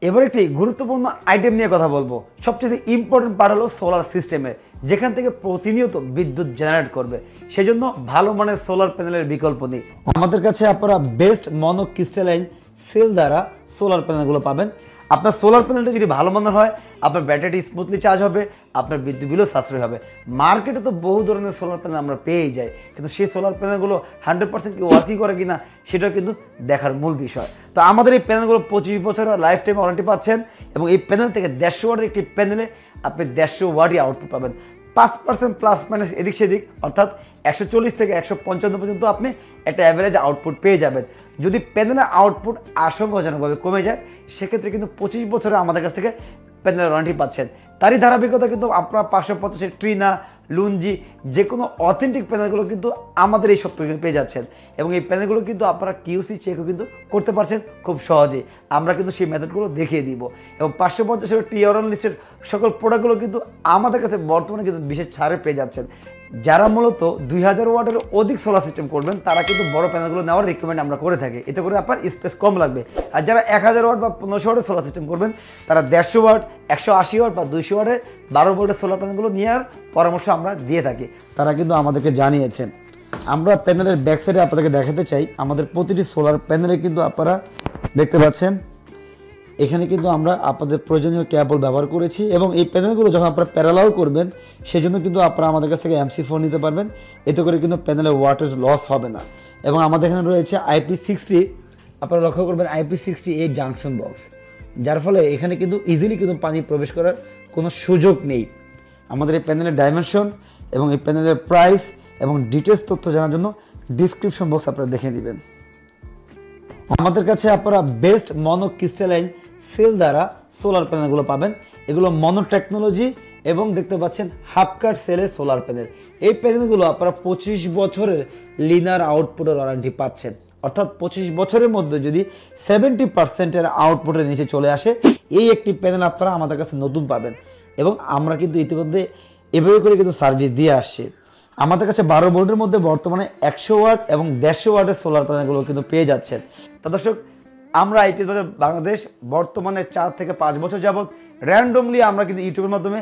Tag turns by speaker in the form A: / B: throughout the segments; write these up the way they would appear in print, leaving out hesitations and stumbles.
A: এবার একটি গুরুত্বপূর্ণ আইটেম নিয়ে কথা বলবো। সবচেয়ে ইম্পর্টেন্ট পার্ট হলো সোলার সিস্টেমে, যেখান থেকে প্রতিনিয়ত বিদ্যুৎ জেনারেট করবে। সেজন্য ভালো মানের সোলার প্যানেলের বিকল্প নেই। আমাদের কাছে আপনারা বেস্ট মনো ক্রিস্টালাইন সেল দ্বারা সোলার প্যানেলগুলো পাবেন। আপনার সোলার প্যানেলটা যদি ভালো মানের হয়, আপনার ব্যাটারি স্মুথলি চার্জ হবে, আপনার বিদ্যুৎ বিলও সাশ্রয় হবে। মার্কেটে তো বহু ধরনের সোলার প্যানেল আমরা পেয়েই যাই, কিন্তু সেই সোলার প্যানেলগুলো 100% কি ওয়ার্কিং করে কিনা সেটাও কিন্তু দেখার মূল বিষয়। তো আমাদের এই প্যানেলগুলো 25 বছরের লাইফ টাইম ওয়ারেন্টি পাচ্ছেন, এবং এই প্যানেল থেকে 150 ওয়াটের একটি প্যানেলে আপনি 150 ওয়াটই আউটপুট পাবেন। 5% প্লাস মাইনাস এদিক সেদিক, অর্থাৎ 140 থেকে 155 পর্যন্ত আপনি একটা অ্যাভারেজ আউটপুট পেয়ে যাবেন। যদি প্যানেলের আউটপুট আশঙ্কাজনকভাবে কমে যায়, সেক্ষেত্রে কিন্তু 25 বছরে আমাদের কাছ থেকে প্যানেলের ওয়ারেন্টি পাচ্ছেন। তারই ধারাবাহিকতা কিন্তু আপনার 550 ট্রিনা, লুঞ্জি যে কোনো অথেন্টিক প্যানেলগুলো কিন্তু আমাদের এই সব পেয়ে যাচ্ছেন, এবং এই প্যানেলগুলো কিন্তু আপনারা কিউসি চেকও কিন্তু করতে পারছেন খুব সহজেই। আমরা কিন্তু সেই মেথডগুলো দেখিয়ে দিব, এবং 550 টিআরএন লিস্টের সকল প্রোডাক্টগুলো কিন্তু আমাদের কাছে বর্তমানে কিন্তু বিশেষ ছাড়ে পেয়ে যাচ্ছেন। যারা মূলত 2000 ওয়াটের অধিক সোলার সিস্টেম করবেন, তারা কিন্তু বড় প্যানেলগুলো নেওয়ার রিকমেন্ড আমরা করে থাকি, এতে করে আপনার স্পেস কম লাগবে। আর যারা 1000 ওয়াট বা 1500 ওয়াটের সোলার সিস্টেম করবেন, তারা 150 ওয়াট, 180 ওয়াট বা 200 ওয়াটের 12 ভোল্টের সোলার প্যানেলগুলো নেওয়ার পরামর্শ আমরা দিয়ে থাকি। তারা কিন্তু আমাদেরকে জানিয়েছেন। আমরা প্যানেলের ব্যাক সাইডে আপনাদেরকে দেখাতে চাই, আমাদের প্রতিটি সোলার প্যানেলে কিন্তু আপনারা দেখতে পাচ্ছেন এখানে কিন্তু আমরা আপনাদের প্রয়োজনীয় কেবল ব্যবহার করেছি, এবং এই প্যানেলগুলো যখন আপনারা প্যারালাল করবেন, সেজন্য কিন্তু আপনারা আমাদের কাছ থেকে MC4 নিতে পারবেন। এতে করে কিন্তু প্যানেলের ওয়াটেজ লস হবে না। এবং আমাদের এখানে রয়েছে IP60, আপনারা লক্ষ্য করবেন IP68 জাংশন বক্স, যার ফলে এখানে কিন্তু ইজিলি কিন্তু পানি প্রবেশ করার কোনো সুযোগ নেই। আমাদের এই প্যানেলের ডাইমেনশন এবং এই প্যানেলের প্রাইস এবং ডিটেলস তথ্য জানার জন্য ডিসক্রিপশন বক্স আপনারা দেখে নেবেন। আমাদের কাছে আপনারা বেস্ট মনো ক্রিস্টালাইন সেল দ্বারা সোলার প্যানেলগুলো পাবেন। এগুলো মনো টেকনোলজি এবং দেখতে পাচ্ছেন হাফ কাট সেলের সোলার প্যানেল। এই প্যানেলগুলো আপনারা 25 বছরের লিনার আউটপুটের ওয়ারেন্টি পাচ্ছেন, অর্থাৎ 25 বছরের মধ্যে যদি 70%-এর আউটপুটের নিচে চলে আসে, এই একটি প্যানেল আপনারা আমাদের কাছে নতুন পাবেন। এবং আমরা কিন্তু ইতিমধ্যে এভাবে করে কিন্তু সার্ভিস দিয়ে আসছি। আমাদের কাছে 12 ভোল্টের মধ্যে বর্তমানে 100 ওয়াট এবং 150 ওয়াটের সোলার প্যানেলগুলো কিন্তু পেয়ে যাচ্ছেন। তো দর্শক, আমরা আইপিএস বাজার বাংলাদেশ বর্তমানে 4 থেকে 5 বছর যাবত র্যান্ডমলি আমরা কিন্তু ইউটিউবের মাধ্যমে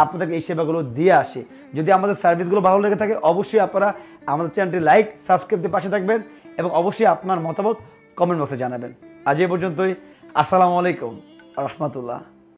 A: আপনাদেরকে এই সেবাগুলো দিয়ে আসি। যদি আমাদের সার্ভিসগুলো ভালো লেগে থাকে, অবশ্যই আপনারা আমাদের চ্যানেলটি লাইক, সাবস্ক্রাইব দিয়ে পাশে থাকবেন, এবং অবশ্যই আপনার মতামত কমেন্ট বক্সে জানাবেন। আজ এ পর্যন্তই। আসসালামু আলাইকুম রহমতুল্লাহ।